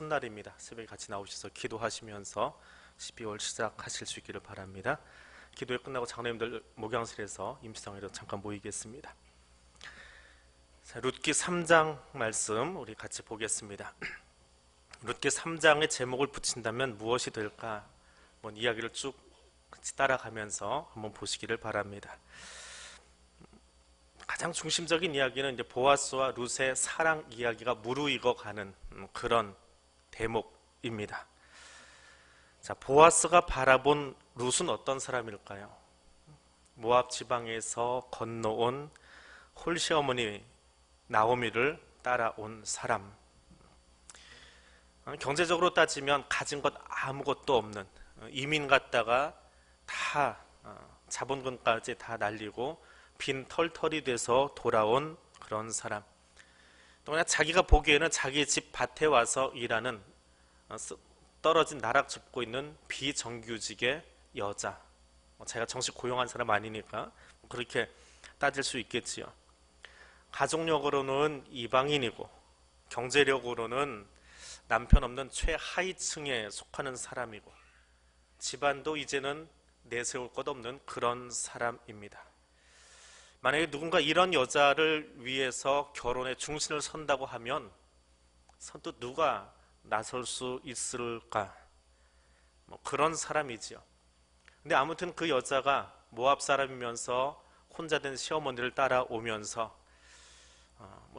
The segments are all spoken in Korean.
첫날입니다. 새벽에 같이 나오셔서 기도하시면서 12월 시작하실 수 있기를 바랍니다. 기도회 끝나고 장로님들 목양실에서 임시상회로 잠깐 모이겠습니다. 자, 룻기 3장 말씀 우리 같이 보겠습니다. 룻기 3장의 제목을 붙인다면 무엇이 될까? 이야기를 쭉 같이 따라가면서 한번 보시기를 바랍니다. 가장 중심적인 이야기는 이제 보아스와 룻의 사랑 이야기가 무르익어 가는 그런 대목입니다. 자, 보아스가 바라본 룻은 어떤 사람일까요? 모압 지방에서 건너온 홀시 어머니 나오미를 따라온 사람. 경제적으로 따지면 가진 것 아무것도 없는 이민 갔다가 다 자본금까지 다 날리고 빈 털털이 돼서 돌아온 그런 사람. 또 그냥 자기가 보기에는 자기 집 밭에 와서 일하는 떨어진 나락 줍고 있는 비정규직의 여자. 자기가 정식 고용한 사람 아니니까 그렇게 따질 수 있겠지요. 가족력으로는 이방인이고 경제력으로는 남편 없는 최하위층에 속하는 사람이고 집안도 이제는 내세울 것 없는 그런 사람입니다. 만약에 누군가 이런 여자를 위해서 결혼에 중심을 선다고 하면 선뜻 누가 나설 수 있을까? 그런 사람이지요. 근데 아무튼 그 여자가 모압 사람이면서 혼자 된 시어머니를 따라오면서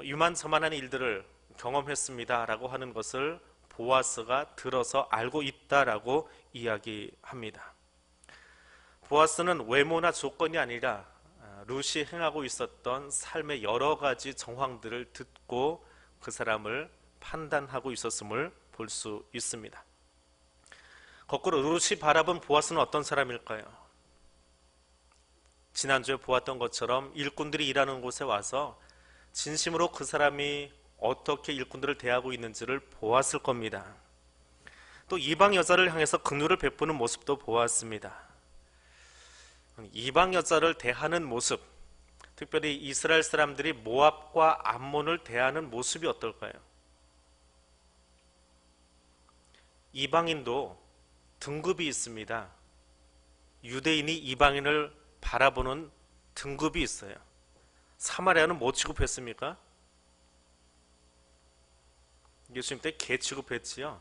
이만저만한 일들을 경험했습니다라고 하는 것을 보아스가 들어서 알고 있다라고 이야기합니다. 보아스는 외모나 조건이 아니라 룻이 행하고 있었던 삶의 여러 가지 정황들을 듣고 그 사람을 판단하고 있었음을 볼 수 있습니다. 거꾸로 룻이 바라본 보아스는 어떤 사람일까요? 지난주에 보았던 것처럼 일꾼들이 일하는 곳에 와서 진심으로 그 사람이 어떻게 일꾼들을 대하고 있는지를 보았을 겁니다. 또 이방 여자를 향해서 긍휼을 베푸는 모습도 보았습니다. 이방 여자를 대하는 모습, 특별히 이스라엘 사람들이 모압과 암몬을 대하는 모습이 어떨까요? 이방인도 등급이 있습니다. 유대인이 이방인을 바라보는 등급이 있어요. 사마리아는 뭐 취급했습니까? 예수님 때 개 취급했지요.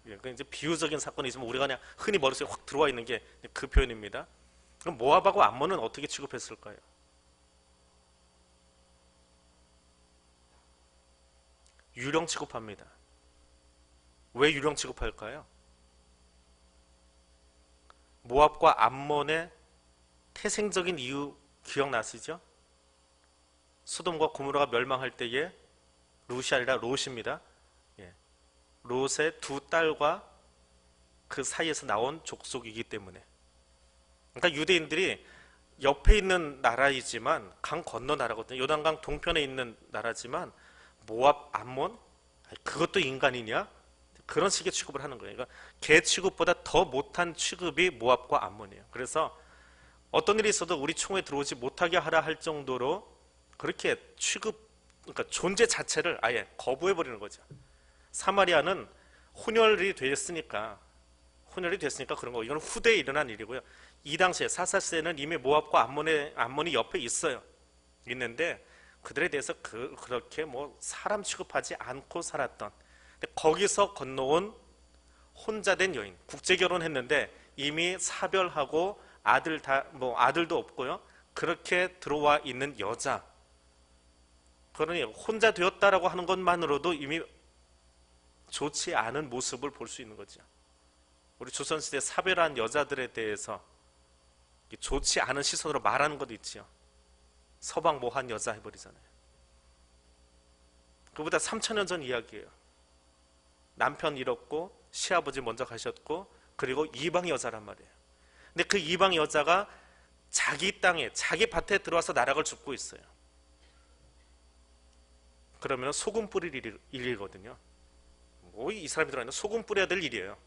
이제 비유적인 사건이지만 우리가 그냥 흔히 머릿속에 확 들어와 있는 게 그 표현입니다. 그럼 모압하고 암몬은 어떻게 취급했을까요? 유령 취급합니다. 왜 유령 취급할까요? 모압과 암몬의 태생적인 이유 기억나시죠? 소돔과 고모라가 멸망할 때에 룻이 아니라 롯입니다. 롯의 두 딸과 그 사이에서 나온 족속이기 때문에. 그러니까 유대인들이 옆에 있는 나라이지만 강 건너 나라거든요. 요단강 동편에 있는 나라지만 모압, 암몬? 그것도 인간이냐? 그런 식의 취급을 하는 거예요. 그러니까 개 취급보다 더 못한 취급이 모압과 암몬이에요. 그래서 어떤 일이 있어도 우리 총에 들어오지 못하게 하라 할 정도로 그렇게 그러니까 존재 자체를 아예 거부해버리는 거죠. 사마리아는 혼혈이 됐으니까 그런 거. 이건 후대에 일어난 일이고요. 이 당시에 사사시대는 이미 모압과 암몬이 옆에 있는데 그들에 대해서 그렇게 사람 취급하지 않고 살았던. 근데 거기서 건너온 혼자 된 여인, 국제 결혼했는데 이미 사별하고 아들도 없고요. 그렇게 들어와 있는 여자. 그러니 혼자 되었다라고 하는 것만으로도 이미 좋지 않은 모습을 볼 수 있는 거죠. 우리 조선시대 사별한 여자들에 대해서 좋지 않은 시선으로 말하는 것도 있지요. 서방 모한 여자 해버리잖아요. 그보다 3,000년 전 이야기예요. 남편 잃었고 시아버지 먼저 가셨고 그리고 이방 여자란 말이에요. 근데 그 이방 여자가 자기 땅에 자기 밭에 들어와서 나락을 줍고 있어요. 그러면 소금 뿌릴 일이거든요. 이 사람이 들어있는 소금 뿌려야 될 일이에요.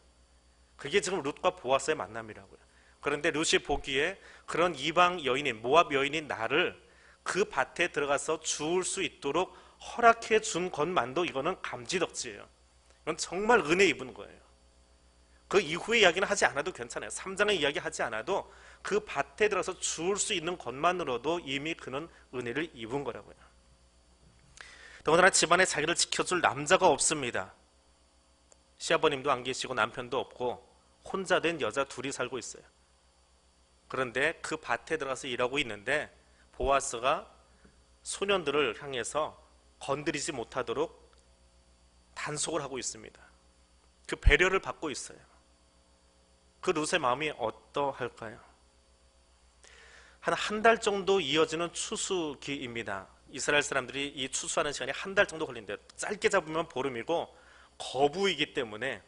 그게 지금 룻과 보아스의 만남이라고요. 그런데 룻이 보기에 그런 이방 여인인 모압 여인인 나를 그 밭에 들어가서 주울 수 있도록 허락해 준 것만도 이거는 감지덕지예요. 그건 정말 은혜 입은 거예요. 그 이후의 이야기는 하지 않아도 괜찮아요. 3장의 이야기 하지 않아도 그 밭에 들어서 주울 수 있는 것만으로도 이미 그는 은혜를 입은 거라고요. 더군다나 집안에 자기를 지켜줄 남자가 없습니다. 시아버님도 안 계시고 남편도 없고 혼자 된 여자 둘이 살고 있어요. 그런데 그 밭에 들어가서 일하고 있는데 보아스가 소년들을 향해서 건드리지 못하도록 단속을 하고 있습니다. 그 배려를 받고 있어요. 그 룻의 마음이 어떠할까요? 한 달 정도 이어지는 추수기입니다. 이스라엘 사람들이 이 추수하는 시간이 한 달 정도 걸린대요. 짧게 잡으면 보름이고 거부이기 때문에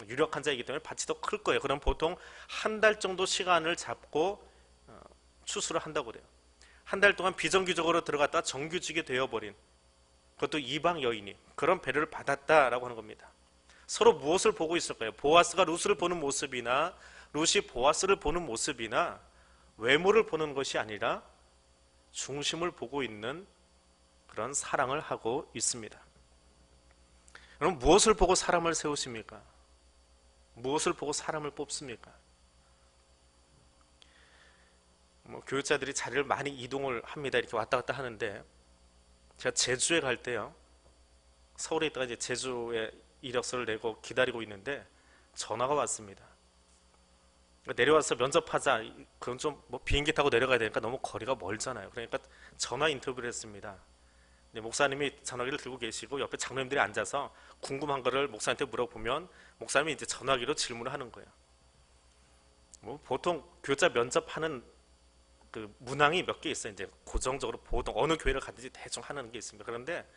유력한 자이기 때문에 밭이 더 클 거예요. 그럼 보통 한 달 정도 시간을 잡고 추수를 한다고 그래요. 한 달 동안 비정규적으로 들어갔다 정규직이 되어버린, 그것도 이방 여인이 그런 배려를 받았다라고 하는 겁니다. 서로 무엇을 보고 있을까요? 보아스가 룻을 보는 모습이나 룻이 보아스를 보는 모습이나 외모를 보는 것이 아니라 중심을 보고 있는 그런 사랑을 하고 있습니다. 그럼 무엇을 보고 사람을 세우십니까? 무엇을 보고 사람을 뽑습니까? 교육자들이 자리를 많이 이동을 합니다. 이렇게 왔다 갔다 하는데 제가 제주에 갈 때요, 서울에 있다가 이제 제주에 이력서를 내고 기다리고 있는데 전화가 왔습니다. 내려와서 면접하자. 그건 좀 비행기 타고 내려가야 되니까 너무 거리가 멀잖아요. 그러니까 전화 인터뷰를 했습니다. 목사님이 전화기를 들고 계시고 옆에 장로님들이 앉아서 궁금한 거를 목사님한테 물어보면 목사님이 이제 전화기로 질문을 하는 거예요. 보통 교육자 면접하는 그 문항이 몇 개 있어요. 이제 고정적으로 보통 어느 교회를 가든지 대충 하는 게 있습니다. 그런데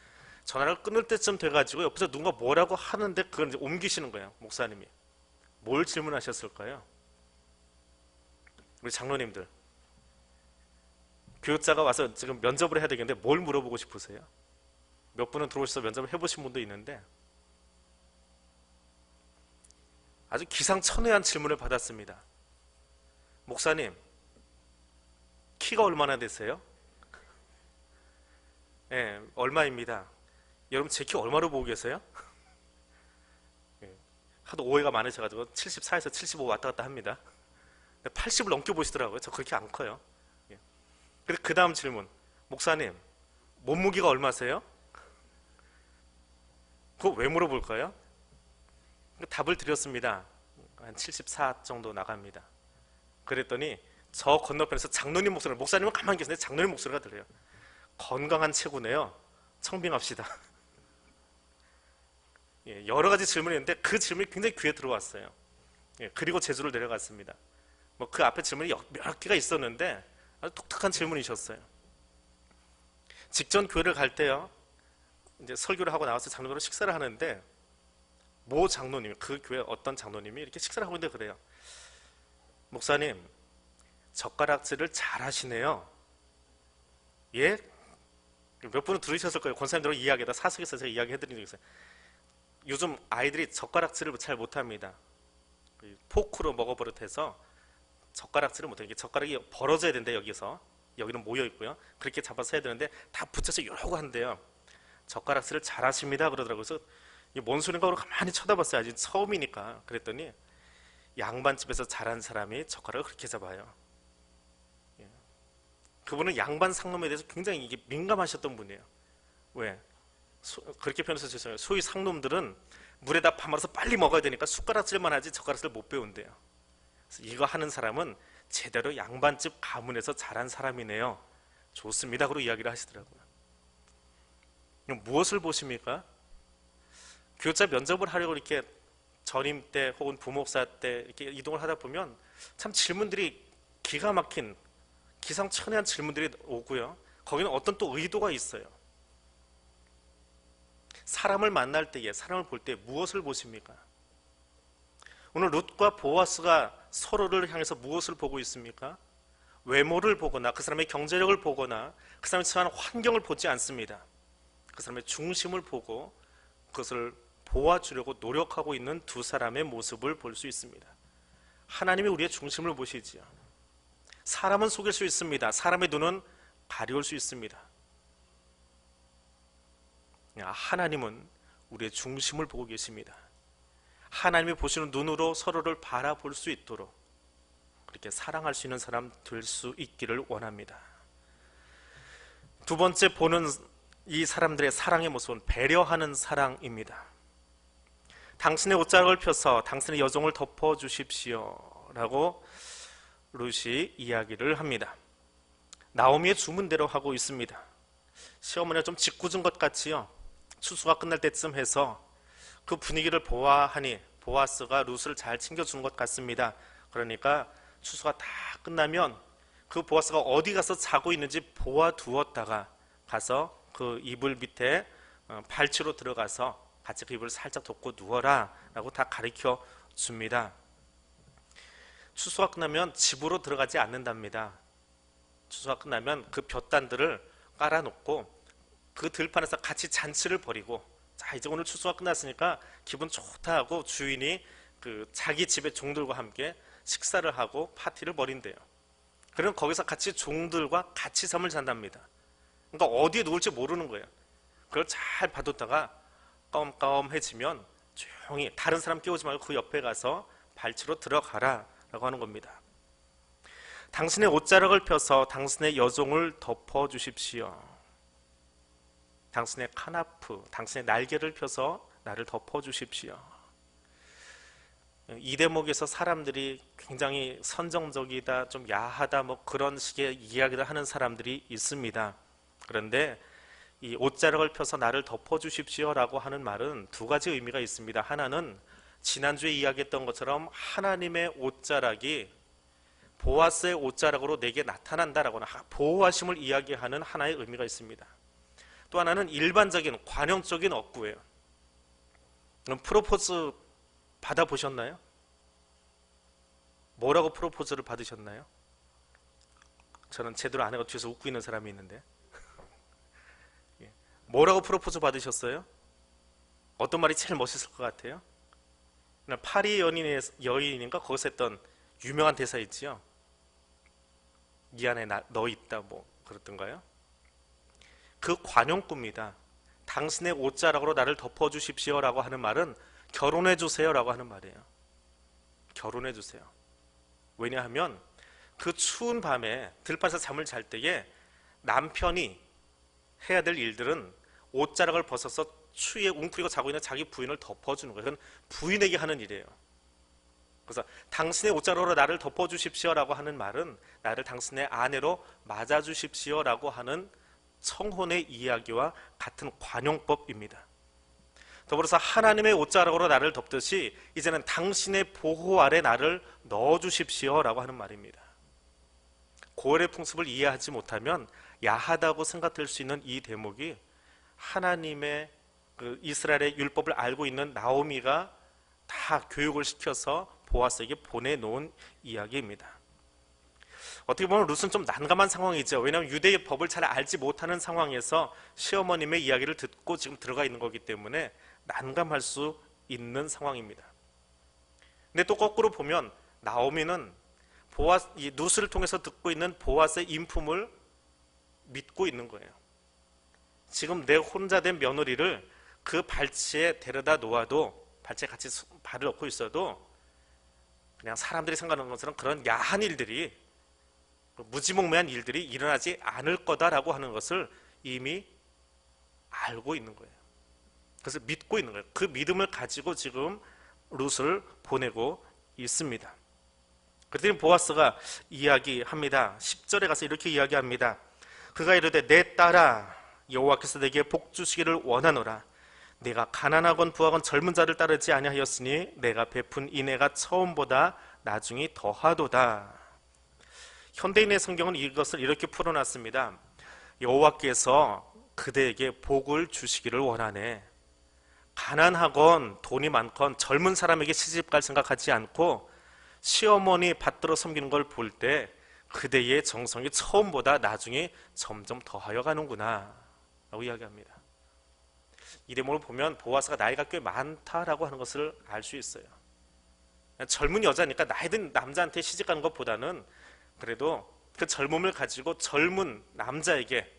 전화를 끊을 때쯤 돼가지고 옆에서 누가 뭐라고 하는데 그걸 이제 옮기시는 거예요. 목사님이 뭘 질문하셨을까요? 우리 장로님들, 교육자가 와서 지금 면접을 해야 되겠는데 뭘 물어보고 싶으세요? 몇 분은 들어오셔서 면접을 해보신 분도 있는데 아주 기상천외한 질문을 받았습니다. 목사님, 키가 얼마나 되세요? 네, 얼마입니다. 여러분 제 키 얼마로 보고 계세요? 하도 오해가 많으셔가지고 74에서 75 왔다 갔다 합니다. 80을 넘겨 보시더라고요. 저 그렇게 안 커요. 그래서 그 다음 질문, 목사님 몸무게가 얼마세요? 그거 왜 물어볼까요? 답을 드렸습니다. 한 74 정도 나갑니다. 그랬더니 저 건너편에서 장로님 목소리가, 목사님은 가만히 계시는데 장로님 목소리가 들려요. 건강한 체구네요. 청빙합시다. 여러 가지 질문이 있는데 그 질문이 굉장히 귀에 들어왔어요. 그리고 제주를 내려갔습니다. 그 앞에 질문이 몇 개가 있었는데 아주 독특한 질문이셨어요. 직전 교회를 갈 때요, 이제 설교를 하고 나와서 장로님으로 식사를 하는데 모 장로님, 그 교회 어떤 장로님이 이렇게 식사를 하고 있는데 그래요. 목사님, 젓가락질을 잘 하시네요. 예? 몇 분은 들으셨을 거예요. 권사님들하고 이야기하다 사석에서 제가 이야기해드린 적이 있어요. 요즘 아이들이 젓가락질을 잘 못합니다. 포크로 먹어버릇해서 젓가락질을 못해요. 젓가락이 벌어져야 되는데 여기는 모여 있고요. 그렇게 잡아서 해야 되는데 다 붙여서 이러고 한대요. 젓가락질을 잘 하십니다 그러더라고요. 그래서 뭔 소린가 하고 가만히 쳐다봤어요. 아직 처음이니까. 그랬더니 양반집에서 자란 사람이 젓가락을 그렇게 잡아요. 그분은 양반 상놈에 대해서 굉장히 이게 민감하셨던 분이에요. 왜? 그렇게 표현해서 죄송해요. 소위 상놈들은 물에다 파말아서 빨리 먹어야 되니까 숟가락질만 하지 젓가락질을 못 배운대요. 그래서 이거 하는 사람은 제대로 양반집 가문에서 자란 사람이네요. 좋습니다. 그러고 이야기를 하시더라고요. 무엇을 보십니까? 교육자 면접을 하려고 이렇게 전임 때 혹은 부목사 때 이렇게 이동을 하다 보면 참 질문들이 기가 막힌 기상천외한 질문들이 오고요. 거기는 어떤 또 의도가 있어요. 사람을 만날 때에, 사람을 볼 때 무엇을 보십니까? 오늘 룻과 보아스가 서로를 향해서 무엇을 보고 있습니까? 외모를 보거나 그 사람의 경제력을 보거나 그 사람이 처한 환경을 보지 않습니다. 그 사람의 중심을 보고 그것을 보아주려고 노력하고 있는 두 사람의 모습을 볼 수 있습니다. 하나님이 우리의 중심을 보시지요. 사람은 속일 수 있습니다. 사람의 눈은 가려울 수 있습니다. 하나님은 우리의 중심을 보고 계십니다. 하나님이 보시는 눈으로 서로를 바라볼 수 있도록 그렇게 사랑할 수 있는 사람 될 수 있기를 원합니다. 두 번째 보는 이 사람들의 사랑의 모습은 배려하는 사랑입니다. 당신의 옷자락을 펴서 당신의 여종을 덮어주십시오 라고 룻이 이야기를 합니다. 나오미의 주문대로 하고 있습니다. 시어머니가 좀 짓궂은 것 같지요. 추수가 끝날 때쯤 해서 그 분위기를 보아하니 보아스가 룻을 잘 챙겨주는 것 같습니다. 그러니까 추수가 다 끝나면 그 보아스가 어디 가서 자고 있는지 보아두었다가 가서 그 이불 밑에 발치로 들어가서 같이 그 이불을 살짝 덮고 누워라 라고 다 가르쳐 줍니다. 추수가 끝나면 집으로 들어가지 않는답니다. 추수가 끝나면 그 볕단들을 깔아놓고 그 들판에서 같이 잔치를 벌이고, 자 이제 오늘 추수가 끝났으니까 기분 좋다 하고 주인이 그 자기 집의 종들과 함께 식사를 하고 파티를 벌인대요. 그럼 거기서 같이 종들과 같이 잠을 잔답니다. 그러니까 어디에 누울지 모르는 거예요. 그걸 잘 봐뒀다가 껌껌해지면 조용히 다른 사람 깨우지 말고 그 옆에 가서 발치로 들어가라 라고 하는 겁니다. 당신의 옷자락을 펴서 당신의 여종을 덮어주십시오. 당신의 카나프, 당신의 날개를 펴서 나를 덮어주십시오. 이 대목에서 사람들이 굉장히 선정적이다, 좀 야하다, 뭐 그런 식의 이야기를 하는 사람들이 있습니다. 그런데 이 옷자락을 펴서 나를 덮어주십시오 라고 하는 말은 두 가지 의미가 있습니다. 하나는 지난주에 이야기했던 것처럼 하나님의 옷자락이 보아스의 옷자락으로 내게 나타난다라거나 보호하심을 이야기하는 하나의 의미가 있습니다. 또 하나는 일반적인 관용적인 억구예요. 그럼 프로포즈 받아보셨나요? 뭐라고 프로포즈를 받으셨나요? 저는 제대로 안 해서 뒤에서 웃고 있는 사람이 있는데 뭐라고 프로포즈 받으셨어요? 어떤 말이 제일 멋있을 것 같아요? 파리 여인인가 거기서 했던 유명한 대사 있지요. 이 안에 너 있다 뭐 그렇던가요? 그 관용구입니다. 당신의 옷자락으로 나를 덮어주십시오 라고 하는 말은 결혼해 주세요 라고 하는 말이에요. 결혼해 주세요. 왜냐하면 그 추운 밤에 들판에서 잠을 잘 때에 남편이 해야 될 일들은 옷자락을 벗어서 추위에 웅크리고 자고 있는 자기 부인을 덮어주는 거예요. 그건 부인에게 하는 일이에요. 그래서 당신의 옷자락으로 나를 덮어주십시오 라고 하는 말은 나를 당신의 아내로 맞아주십시오 라고 하는 청혼의 이야기와 같은 관용법입니다. 더불어서 하나님의 옷자락으로 나를 덮듯이 이제는 당신의 보호 아래 나를 넣어주십시오 라고 하는 말입니다. 고엘의 풍습을 이해하지 못하면 야하다고 생각될 수 있는 이 대목이 하나님의 그 이스라엘의 율법을 알고 있는 나오미가 다 교육을 시켜서 보아스에게 보내놓은 이야기입니다. 어떻게 보면 룻은 좀 난감한 상황이죠. 왜냐하면 유대의 법을 잘 알지 못하는 상황에서 시어머님의 이야기를 듣고 지금 들어가 있는 거기 때문에 난감할 수 있는 상황입니다. 근데 또 거꾸로 보면 나오미는 이 룻을 통해서 듣고 있는 보아스의 인품을 믿고 있는 거예요. 지금 내 혼자 된 며느리를 그 발치에 데려다 놓아도, 발치에 같이 발을 넣고 있어도 그냥 사람들이 생각하는 것처럼 그런 야한 일들이, 무지몽매한 일들이 일어나지 않을 거다라고 하는 것을 이미 알고 있는 거예요. 그래서 믿고 있는 거예요. 그 믿음을 가지고 지금 룻을 보내고 있습니다. 그랬더니 보아스가 이야기합니다. 10절에 가서 이렇게 이야기합니다. 그가 이르되 내 딸아 여호와께서 내게 복 주시기를 원하노라. 내가 가난하건 부하건 젊은 자를 따르지 아니하였으니 내가 베푼 인애가 처음보다 나중이 더하도다. 현대인의 성경은 이것을 이렇게 풀어놨습니다. 여호와께서 그대에게 복을 주시기를 원하네. 가난하건 돈이 많건 젊은 사람에게 시집갈 생각하지 않고 시어머니 받들어 섬기는 걸 볼 때 그대의 정성이 처음보다 나중에 점점 더하여 가는구나 라고 이야기합니다. 이 대목을 보면 보아스가 나이가 꽤 많다라고 하는 것을 알 수 있어요. 젊은 여자니까 나이 든 남자한테 시집가는 것보다는 그래도 그 젊음을 가지고 젊은 남자에게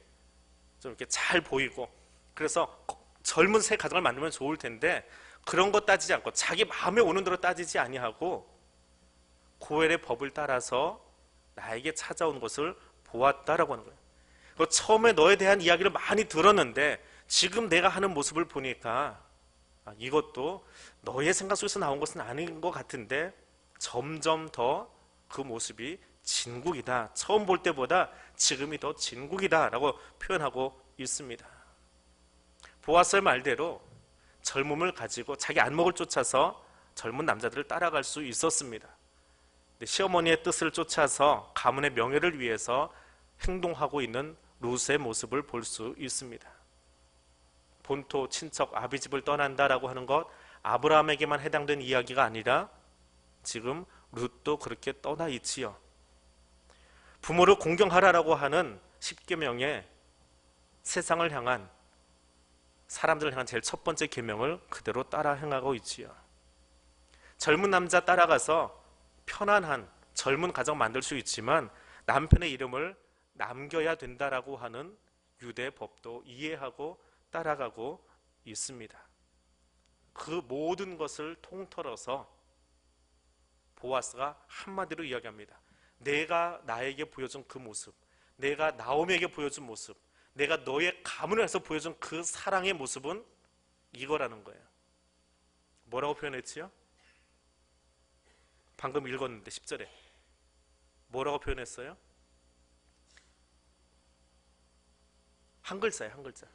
좀 이렇게 잘 보이고, 그래서 젊은 새 가정을 만들면 좋을 텐데 그런 거 따지지 않고 자기 마음에 오는 대로 따지지 아니하고 고엘의 법을 따라서 나에게 찾아온 것을 보았다라고 하는 거예요. 처음에 너에 대한 이야기를 많이 들었는데 지금 내가 하는 모습을 보니까 이것도 너의 생각 속에서 나온 것은 아닌 것 같은데 점점 더 그 모습이 진국이다. 처음 볼 때보다 지금이 더 진국이다 라고 표현하고 있습니다. 보아스의 말대로 젊음을 가지고 자기 안목을 쫓아서 젊은 남자들을 따라갈 수 있었습니다. 시어머니의 뜻을 쫓아서 가문의 명예를 위해서 행동하고 있는 룻의 모습을 볼 수 있습니다. 본토 친척 아비 집을 떠난다라고 하는 것 아브라함에게만 해당된 이야기가 아니라 지금 룻도 그렇게 떠나 있지요. 부모를 공경하라라고 하는 십계명에 세상을 향한 사람들을 향한 제일 첫 번째 계명을 그대로 따라 행하고 있지요. 젊은 남자 따라가서 편안한 젊은 가정 만들 수 있지만 남편의 이름을 남겨야 된다라고 하는 유대 법도 이해하고 따라가고 있습니다. 그 모든 것을 통틀어서 보아스가 한마디로 이야기합니다. 내가 나에게 보여준 그 모습, 내가 나오미에게 보여준 모습, 내가 너의 가문을 해서 보여준 그 사랑의 모습은 이거라는 거예요. 뭐라고 표현했지요? 방금 읽었는데 10절에 뭐라고 표현했어요? 한 글자예요, 한 글자.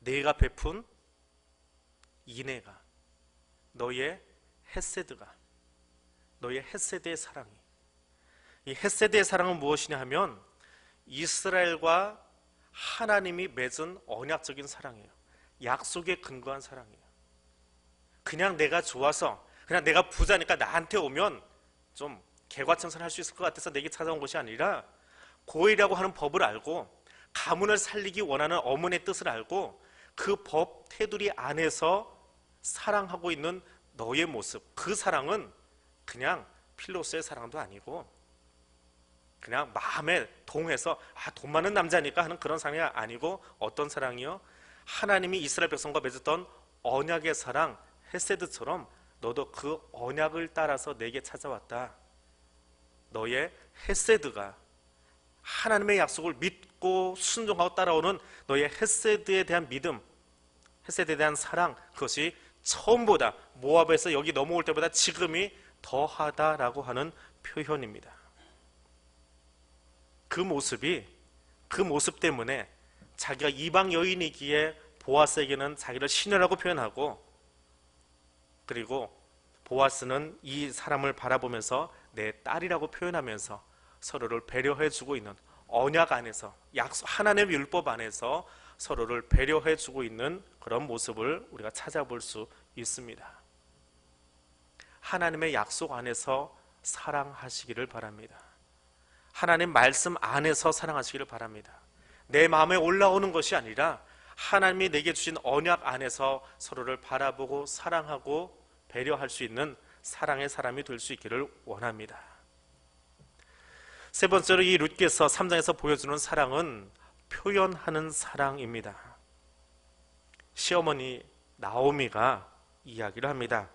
내가 베푼 인애가, 너의 헤세드가, 너의 헤세드의 사랑이. 이 헤세드의 사랑은 무엇이냐 하면 이스라엘과 하나님이 맺은 언약적인 사랑이에요. 약속에 근거한 사랑이에요. 그냥 내가 좋아서, 그냥 내가 부자니까 나한테 오면 좀 개과천선할 수 있을 것 같아서 내게 찾아온 것이 아니라 고엘이라고 하는 법을 알고 가문을 살리기 원하는 어머니의 뜻을 알고 그 법 테두리 안에서 사랑하고 있는 너의 모습, 그 사랑은 그냥 필로스의 사랑도 아니고 그냥 마음에 동해서 돈 많은 남자니까 하는 그런 사랑이 아니고 어떤 사랑이요? 하나님이 이스라엘 백성과 맺었던 언약의 사랑, 헤세드처럼 너도 그 언약을 따라서 내게 찾아왔다. 너의 헤세드가, 하나님의 약속을 믿고 순종하고 따라오는 너의 헤세드에 대한 믿음, 헤세드에 대한 사랑, 그것이 처음보다, 모압에서 여기 넘어올 때보다 지금이 더하다라고 하는 표현입니다. 그 모습 때문에 자기가 이방 여인이기에 보아스에게는 자기를 시녀라고 표현하고, 그리고 보아스는 이 사람을 바라보면서 내 딸이라고 표현하면서 서로를 배려해주고 있는 언약 안에서, 약속, 하나님의 율법 안에서 서로를 배려해주고 있는 그런 모습을 우리가 찾아볼 수 있습니다. 하나님의 약속 안에서 사랑하시기를 바랍니다. 하나님 말씀 안에서 사랑하시기를 바랍니다. 내 마음에 올라오는 것이 아니라 하나님이 내게 주신 언약 안에서 서로를 바라보고 사랑하고 배려할 수 있는 사랑의 사람이 될 수 있기를 원합니다. 세 번째로 이 룻께서 3장에서 보여주는 사랑은 표현하는 사랑입니다. 시어머니 나오미가 이야기를 합니다.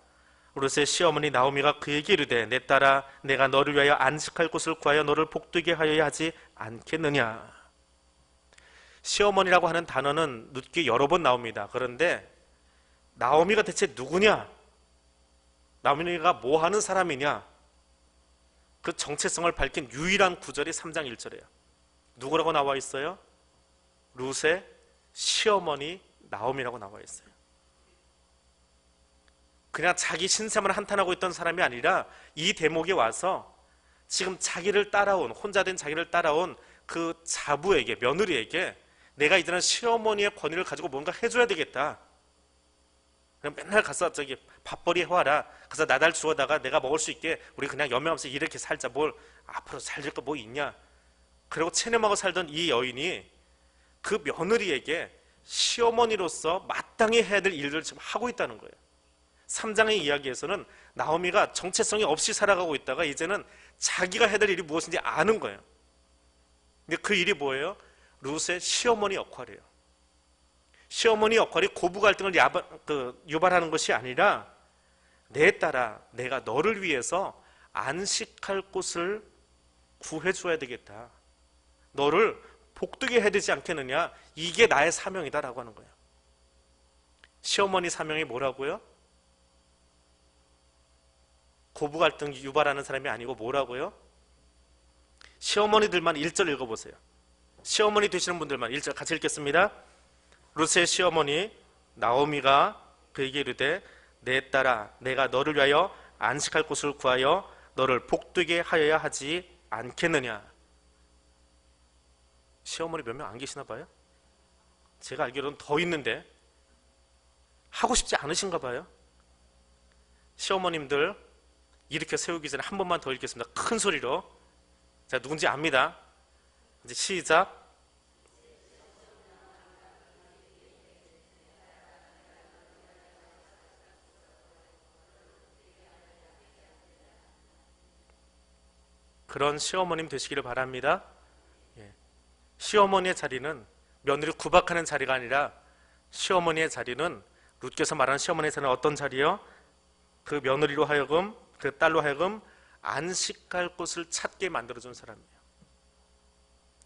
룻의 시어머니 나오미가 그에게 이르되 내 딸아 내가 너를 위하여 안식할 곳을 구하여 너를 복되게 하여야 하지 않겠느냐. 시어머니라고 하는 단어는 룻께 여러 번 나옵니다. 그런데 나오미가 대체 누구냐? 나오미가 뭐 하는 사람이냐? 그 정체성을 밝힌 유일한 구절이 3장 1절이에요. 누구라고 나와 있어요? 룻의 시어머니 나오미라고 나와 있어요. 그냥 자기 신세만 한탄하고 있던 사람이 아니라 이 대목에 와서 지금 자기를 따라온, 혼자 된 자기를 따라온 그 자부에게, 며느리에게 내가 이제는 시어머니의 권위를 가지고 뭔가 해줘야 되겠다. 그냥 맨날 가서 저기 밥벌이 해와라. 그래서 나달 주워다가 내가 먹을 수 있게 우리 그냥 연명하면서 이렇게 살자. 뭘 앞으로 살릴 거 뭐 있냐. 그리고 체념하고 살던 이 여인이 그 며느리에게 시어머니로서 마땅히 해야 될 일들을 지금 하고 있다는 거예요. 3장의 이야기에서는 나오미가 정체성이 없이 살아가고 있다가 이제는 자기가 해야 될 일이 무엇인지 아는 거예요. 근데 그 일이 뭐예요? 룻의 시어머니 역할이에요. 시어머니 역할이 고부 갈등을 유발하는 것이 아니라 내 딸아, 내가 너를 위해서 안식할 곳을 구해줘야 되겠다. 너를 복되게 해야 되지 않겠느냐. 이게 나의 사명이다라고 하는 거예요. 시어머니 사명이 뭐라고요? 고부 갈등 유발하는 사람이 아니고 뭐라고요? 시어머니들만 1절 읽어보세요. 시어머니 되시는 분들만 1절 같이 읽겠습니다. 룻의 시어머니 나오미가 그에게 이르되 내 딸아 내가 너를 위하여 안식할 곳을 구하여 너를 복되게 하여야 하지 않겠느냐. 시어머니 몇 명 안 계시나 봐요? 제가 알기로는 더 있는데 하고 싶지 않으신가 봐요. 시어머님들 이렇게 세우기 전에 한 번만 더 읽겠습니다. 큰 소리로. 자, 누군지 압니다. 이제 시작. 그런 시어머님 되시기를 바랍니다. 시어머니의 자리는 며느리 구박하는 자리가 아니라 시어머니의 자리는 룻께서 말하는 시어머니의 자리는 어떤 자리요? 그 며느리로 하여금 그 딸로 하여금 안식할 곳을 찾게 만들어준 사람이에요.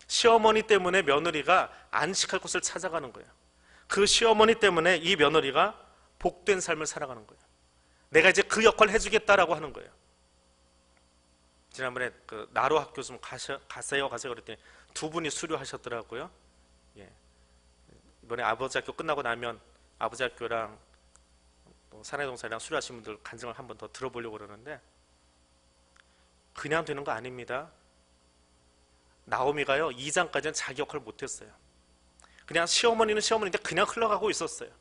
시어머니 때문에 며느리가 안식할 곳을 찾아가는 거예요. 그 시어머니 때문에 이 며느리가 복된 삶을 살아가는 거예요. 내가 이제 그 역할을 해주겠다라고 하는 거예요. 지난번에 그 나로 학교 좀 가세요 그랬더니 두 분이 수료하셨더라고요. 예. 이번에 아버지 학교 끝나고 나면 아버지 학교랑 사내동산이랑 수료하신 분들 간증을 한번 더 들어보려고 그러는데 그냥 되는 거 아닙니다. 나오미가요 2장까지는 자기 역할을 못했어요. 그냥 시어머니는 시어머니인데 그냥 흘러가고 있었어요.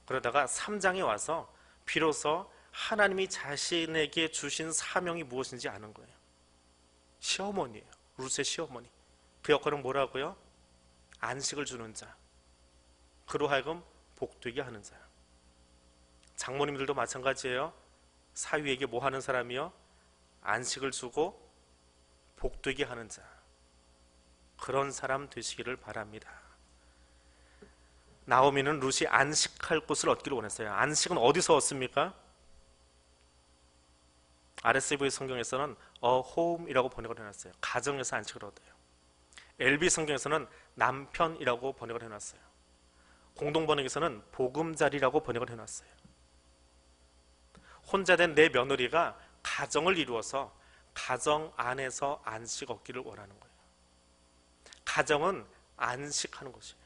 그러다가 3장에 와서 비로소 하나님이 자신에게 주신 사명이 무엇인지 아는 거예요. 시어머니예요. 룻의 시어머니. 그 역할은 뭐라고요? 안식을 주는 자. 그로 하여금 복되게 하는 자. 장모님들도 마찬가지예요. 사위에게 뭐 하는 사람이요? 안식을 주고 복되게 하는 자. 그런 사람 되시기를 바랍니다. 나오미는 룻이 안식할 곳을 얻기를 원했어요. 안식은 어디서 얻습니까? RSV 성경에서는 a home이라고 번역을 해놨어요. 가정에서 안식을 얻어요. LB 성경에서는 남편이라고 번역을 해놨어요. 공동번역에서는 보금자리라고 번역을 해놨어요. 혼자 된 내 며느리가 가정을 이루어서 가정 안에서 안식 얻기를 원하는 거예요. 가정은 안식하는 곳이에요.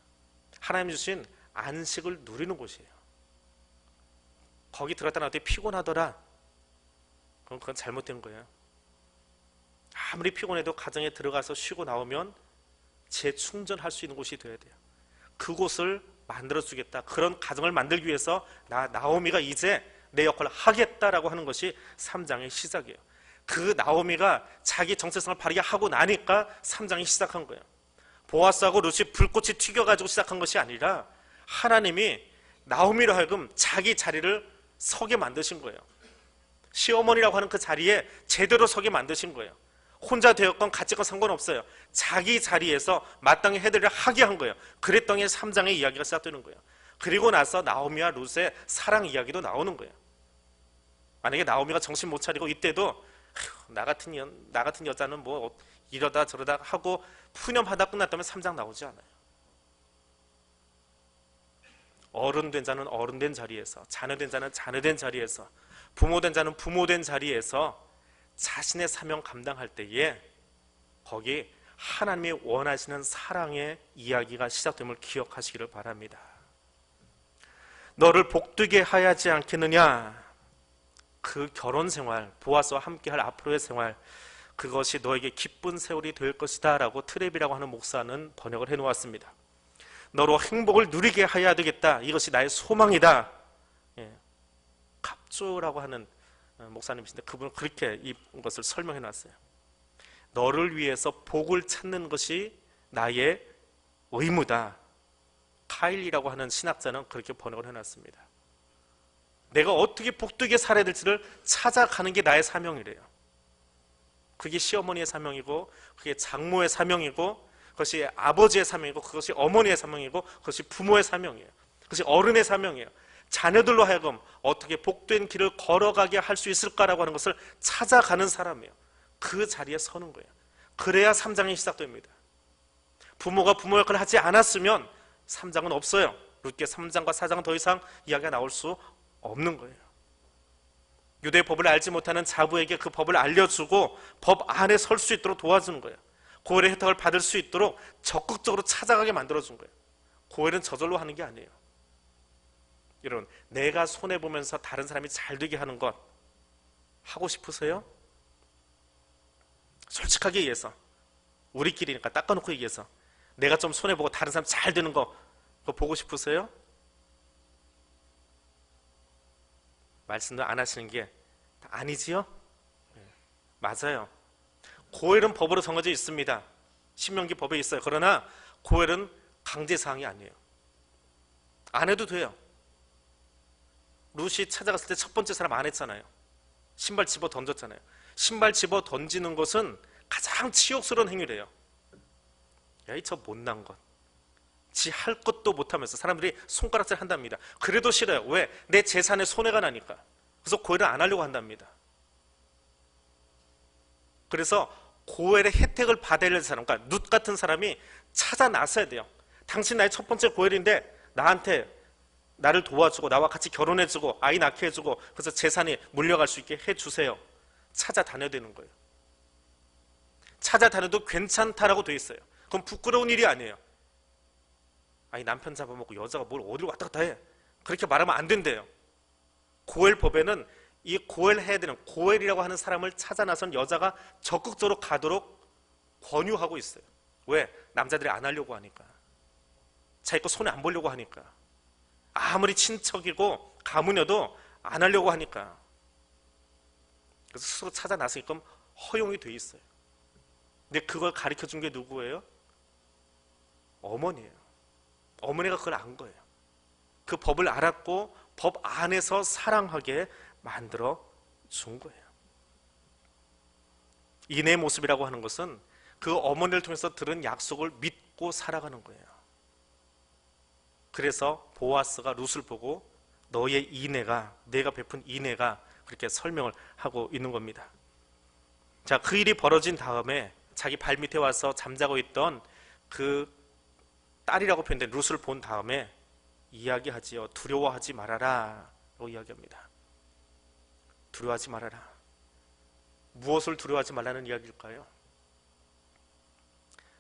하나님 주신 안식을 누리는 곳이에요. 거기 들어갔다 나올 때 피곤하더라. 그건 잘못된 거예요. 아무리 피곤해도 가정에 들어가서 쉬고 나오면 재충전할 수 있는 곳이 되어야 돼요. 그곳을 만들어주겠다. 그런 가정을 만들기 위해서 나오미가 이제 내 역할을 하겠다라고 하는 것이 3장의 시작이에요. 그 나오미가 자기 정체성을 발휘 하고 나니까 3장이 시작한 거예요. 보아스하고 룻이 불꽃이 튀겨가지고 시작한 것이 아니라 하나님이 나오미로 하여금 자기 자리를 서게 만드신 거예요. 시어머니라고 하는 그 자리에 제대로 서게 만드신 거예요. 혼자 되었건 같이 건 상관없어요. 자기 자리에서 마땅히 해드리려 하게 한 거예요. 그랬더니 3장의 이야기가 시작되는 거예요. 그리고 나서 나오미와 룻의 사랑 이야기도 나오는 거예요. 만약에 나오미가 정신 못 차리고 이때도 나 같은 여자는 뭐 이러다 저러다 하고 푸념하다 끝났다면 3장 나오지 않아요. 어른된 자는 어른된 자리에서, 자녀된 자는 자녀된 자리에서, 부모된 자는 부모된 자리에서 자신의 사명 감당할 때에 거기 하나님이 원하시는 사랑의 이야기가 시작됨을 기억하시기를 바랍니다. 너를 복되게 하지 않겠느냐. 그 결혼 생활, 보아스와 함께할 앞으로의 생활, 그것이 너에게 기쁜 세월이 될 것이다 라고 트랩이라고 하는 목사는 번역을 해놓았습니다. 너로 행복을 누리게 하여야 되겠다. 이것이 나의 소망이다. 갑조라고 하는 목사님이신데 그분은 그렇게 이것을 설명해 놨어요. 너를 위해서 복을 찾는 것이 나의 의무다. 카일리라고 하는 신학자는 그렇게 번역을 해놨습니다. 내가 어떻게 복되게 살아야 될지를 찾아가는 게 나의 사명이래요. 그게 시어머니의 사명이고 그게 장모의 사명이고 그것이 아버지의 사명이고 그것이 어머니의 사명이고 그것이 부모의 사명이에요. 그것이 어른의 사명이에요. 자녀들로 하여금 어떻게 복된 길을 걸어가게 할 수 있을까라고 하는 것을 찾아가는 사람이에요. 그 자리에 서는 거예요. 그래야 3장이 시작됩니다. 부모가 부모 역할을 하지 않았으면 3장은 없어요. 룻기 3장과 4장은 더 이상 이야기가 나올 수 없는 거예요. 유대의 법을 알지 못하는 자부에게 그 법을 알려주고 법 안에 설 수 있도록 도와주는 거예요. 고엘의 혜택을 받을 수 있도록 적극적으로 찾아가게 만들어준 거예요. 고엘은 저절로 하는 게 아니에요. 여러분, 내가 손해보면서 다른 사람이 잘 되게 하는 것 하고 싶으세요? 솔직하게 얘기해서, 우리끼리니까 닦아놓고 얘기해서 내가 좀 손해보고 다른 사람 잘 되는 거 그거 보고 싶으세요? 말씀도 안 하시는 게 아니지요? 맞아요. 고엘은 법으로 정해져 있습니다. 신명기 법에 있어요. 그러나 고엘은 강제사항이 아니에요. 안 해도 돼요. 룻이 찾아갔을 때 첫 번째 사람 안 했잖아요. 신발 집어 던졌잖아요. 신발 집어 던지는 것은 가장 치욕스러운 행위래요. 야이 저 못난 것, 지 할 것도 못하면서 사람들이 손가락질 한답니다. 그래도 싫어요. 왜? 내 재산에 손해가 나니까. 그래서 고엘은 안 하려고 한답니다. 그래서 고엘의 혜택을 받아야 할 사람, 그러니까 룻 같은 사람이 찾아 나서야 돼요. 당신 나의 첫 번째 고엘인데 나한테 나를 도와주고 나와 같이 결혼해주고 아이 낳게 해주고 그래서 재산이 물려갈 수 있게 해주세요. 찾아다녀야 되는 거예요. 찾아다녀도 괜찮다라고 돼 있어요. 그럼 부끄러운 일이 아니에요. 아니 남편 잡아먹고 여자가 뭘 어디로 왔다 갔다 해. 그렇게 말하면 안 된대요. 고엘 법에는 이 고엘 해야 되는 고엘이라고 하는 사람을 찾아 나선 여자가 적극적으로 가도록 권유하고 있어요. 왜? 남자들이 안 하려고 하니까. 자기 거 손에 안 보려고 하니까. 아무리 친척이고 가문여도 안 하려고 하니까. 그래서 스스로 찾아 나서게끔 허용이 돼 있어요. 근데 그걸 가르쳐 준 게 누구예요? 어머니예요. 어머니가 그걸 안 거예요. 그 법을 알았고 법 안에서 사랑하게 만들어 준 거예요. 인의 모습이라고 하는 것은 그 어머니를 통해서 들은 약속을 믿고 살아가는 거예요. 그래서 보아스가 룻을 보고 너의 인애가, 내가 베푼 인애가 그렇게 설명을 하고 있는 겁니다. 자, 그 일이 벌어진 다음에 자기 발밑에 와서 잠자고 있던 그 딸이라고 표현된 룻을 본 다음에 이야기하지요. 두려워하지 말아라 라고 이야기합니다. 두려워하지 말아라. 무엇을 두려워하지 말라는 이야기일까요?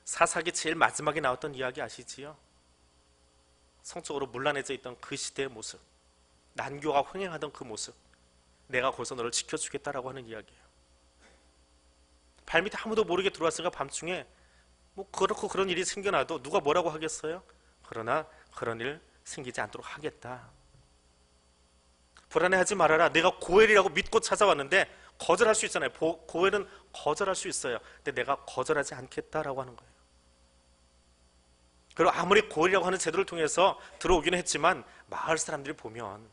사사기 제일 마지막에 나왔던 이야기 아시지요? 성적으로 문란해져 있던 그 시대의 모습, 난교가 횡행하던 그 모습, 내가 거기서 너를 지켜주겠다라고 하는 이야기예요. 발밑에 아무도 모르게 들어왔으니까 밤중에 뭐 그렇고 그런 일이 생겨나도 누가 뭐라고 하겠어요? 그러나 그런 일 생기지 않도록 하겠다. 불안해하지 말아라. 내가 고엘이라고 믿고 찾아왔는데 거절할 수 있잖아요. 고엘은 거절할 수 있어요. 근데 내가 거절하지 않겠다라고 하는 거예요. 그리고 아무리 고엘이라고 하는 제도를 통해서 들어오기는 했지만 마을 사람들이 보면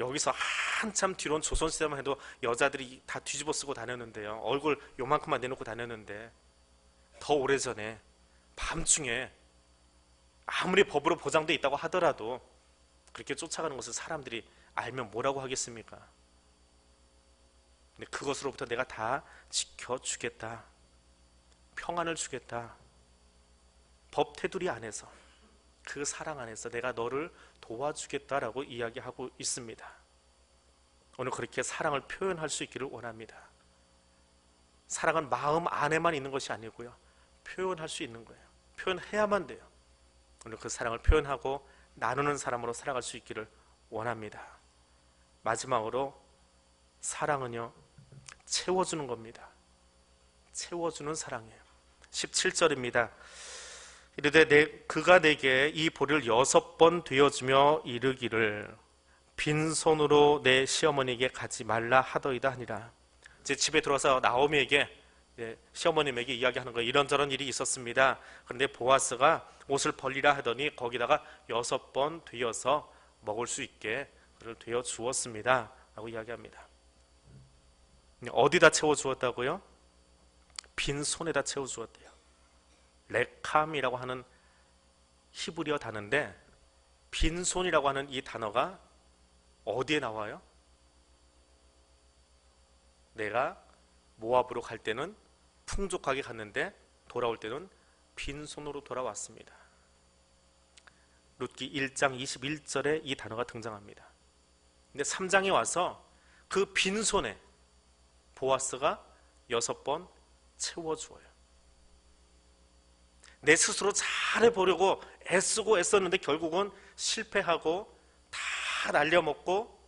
여기서 한참 뒤로는 조선시대만 해도 여자들이 다 뒤집어 쓰고 다녔는데요. 얼굴 요만큼만 내놓고 다녔는데 더 오래전에 밤중에 아무리 법으로 보장되어 있다고 하더라도 그렇게 쫓아가는 것을 사람들이 알면 뭐라고 하겠습니까? 근데 그것으로부터 내가 다 지켜주겠다. 평안을 주겠다. 법 테두리 안에서 그 사랑 안에서 내가 너를 도와주겠다라고 이야기하고 있습니다. 오늘 그렇게 사랑을 표현할 수 있기를 원합니다. 사랑은 마음 안에만 있는 것이 아니고요. 표현할 수 있는 거예요. 표현해야만 돼요. 오늘 그 사랑을 표현하고 나누는 사람으로 살아갈 수 있기를 원합니다. 마지막으로 사랑은요, 채워주는 겁니다. 채워주는 사랑이에요. 17절입니다. 이르되 그가 내게 이 보리를 6번 되어주며 이르기를 빈손으로 내 시어머니에게 가지 말라 하더이다 하니라. 이제 집에 들어와서 나오미에게 시어머님에게 이야기하는 거예요. 이런저런 일이 있었습니다. 그런데 보아스가 옷을 벌리라 하더니 거기다가 6번 되어서 먹을 수 있게 그를 되어 주었습니다 라고 이야기합니다. 어디다 채워 주었다고요? 빈손에다 채워 주었대요. 레캄이라고 하는 히브리어 단어인데 빈손이라고 하는 이 단어가 어디에 나와요? 내가 모압으로 갈 때는 풍족하게 갔는데 돌아올 때는 빈손으로 돌아왔습니다. 룻기 1장 21절에 이 단어가 등장합니다. 근데 3장에 와서 그 빈손에 보아스가 6번 채워주어요. 내 스스로 잘해보려고 애쓰고 애썼는데 결국은 실패하고 다 날려먹고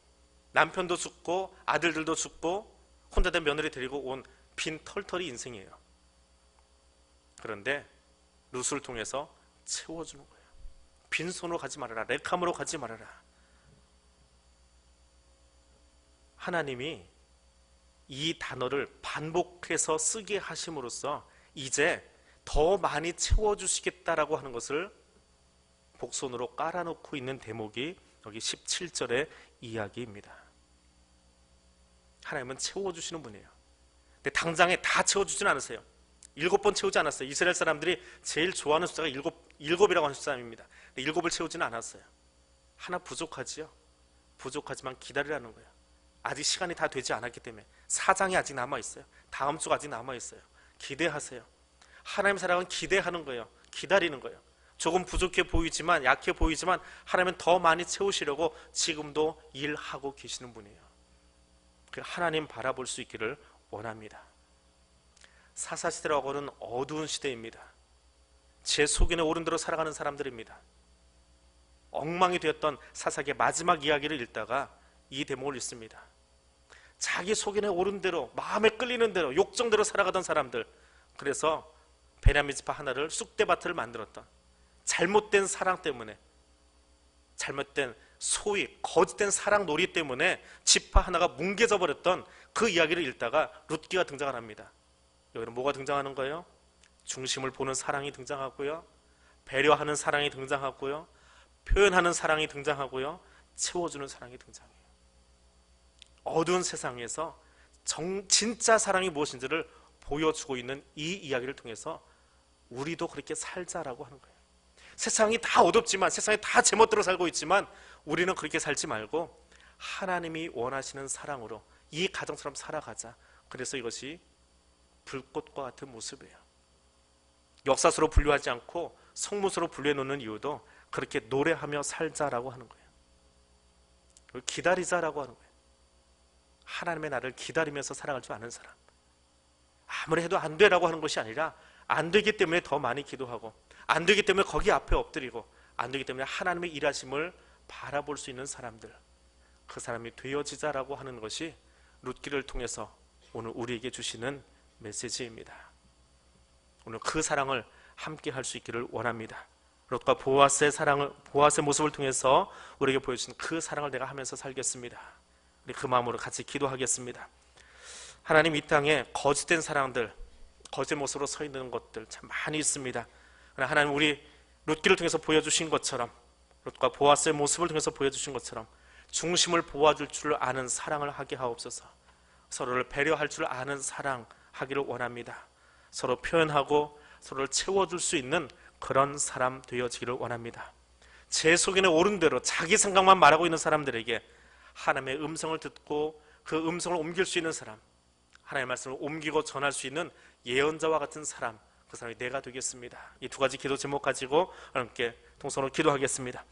남편도 죽고 아들들도 죽고 혼자 된 며느리 데리고 온 빈 털털이 인생이에요. 그런데 룻을 통해서 채워주는 거예요. 빈손으로 가지 말아라. 레캄으로 가지 말아라. 하나님이 이 단어를 반복해서 쓰게 하심으로써 이제 더 많이 채워주시겠다라고 하는 것을 복선으로 깔아놓고 있는 대목이 여기 17절의 이야기입니다. 하나님은 채워주시는 분이에요. 근데 당장에 다 채워주지는 않으세요. 7번 채우지 않았어요. 이스라엘 사람들이 제일 좋아하는 숫자가 7이라고 하는 숫자입니다. 근데 7을 채우지는 않았어요. 하나 부족하지요. 부족하지만 기다리라는 거예요. 아직 시간이 다 되지 않았기 때문에 4장이 아직 남아있어요. 다음 주가 아직 남아있어요. 기대하세요. 하나님 사랑은 기대하는 거예요. 기다리는 거예요. 조금 부족해 보이지만 약해 보이지만 하나님은 더 많이 채우시려고 지금도 일하고 계시는 분이에요. 하나님 바라볼 수 있기를 원합니다. 사사시대라고는 어두운 시대입니다. 제 속인에 오른 대로 살아가는 사람들입니다. 엉망이 되었던 사사기의 마지막 이야기를 읽다가 이 대목을 읽습니다. 자기 속인에 오른 대로 마음에 끌리는 대로 욕정대로 살아가던 사람들, 그래서 베냐민 지파 하나를 쑥대밭을 만들었던 잘못된 사랑 때문에, 잘못된 소위 거짓된 사랑 놀이 때문에 지파 하나가 뭉개져 버렸던 그 이야기를 읽다가 룻기가 등장을 합니다. 여기는 뭐가 등장하는 거예요? 중심을 보는 사랑이 등장하고요, 배려하는 사랑이 등장하고요, 표현하는 사랑이 등장하고요, 채워주는 사랑이 등장해요. 어두운 세상에서 진짜 사랑이 무엇인지를 보여주고 있는 이 이야기를 통해서 우리도 그렇게 살자라고 하는 거예요. 세상이 다 어둡지만, 세상이 다 제멋대로 살고 있지만 우리는 그렇게 살지 말고 하나님이 원하시는 사랑으로 이 가정처럼 살아가자. 그래서 이것이 불꽃과 같은 모습이에요. 역사서로 분류하지 않고 성무서로 분류해 놓는 이유도 그렇게 노래하며 살자라고 하는 거예요. 그리고 기다리자라고 하는 거예요. 하나님의 나를 기다리면서 살아갈 줄 아는 사람, 아무리 해도 안 되라고 하는 것이 아니라 안 되기 때문에 더 많이 기도하고, 안 되기 때문에 거기 앞에 엎드리고, 안 되기 때문에 하나님의 일하심을 바라볼 수 있는 사람들, 그 사람이 되어지자라고 하는 것이 룻기를 통해서 오늘 우리에게 주시는 메시지입니다. 오늘 그 사랑을 함께 할 수 있기를 원합니다. 롯과 보아스의 사랑을, 보아스의 모습을 통해서 우리에게 보여주신 그 사랑을 내가 하면서 살겠습니다. 우리 그 마음으로 같이 기도하겠습니다. 하나님, 이 땅에 거짓된 사랑들, 거짓 모습으로 서 있는 것들 참 많이 있습니다. 그러나 하나님, 우리 룻기를 통해서 보여주신 것처럼, 롯과 보아스의 모습을 통해서 보여주신 것처럼 중심을 보아줄 줄 아는 사랑을 하게 하옵소서. 서로를 배려할 줄 아는 사랑 하기를 원합니다. 서로 표현하고 서로를 채워줄 수 있는 그런 사람 되어지기를 원합니다. 제 속에는 옳은 대로 자기 생각만 말하고 있는 사람들에게 하나님의 음성을 듣고 그 음성을 옮길 수 있는 사람, 하나님의 말씀을 옮기고 전할 수 있는 예언자와 같은 사람, 그 사람이 내가 되겠습니다. 이 두 가지 기도 제목 가지고 함께 통성으로 기도하겠습니다.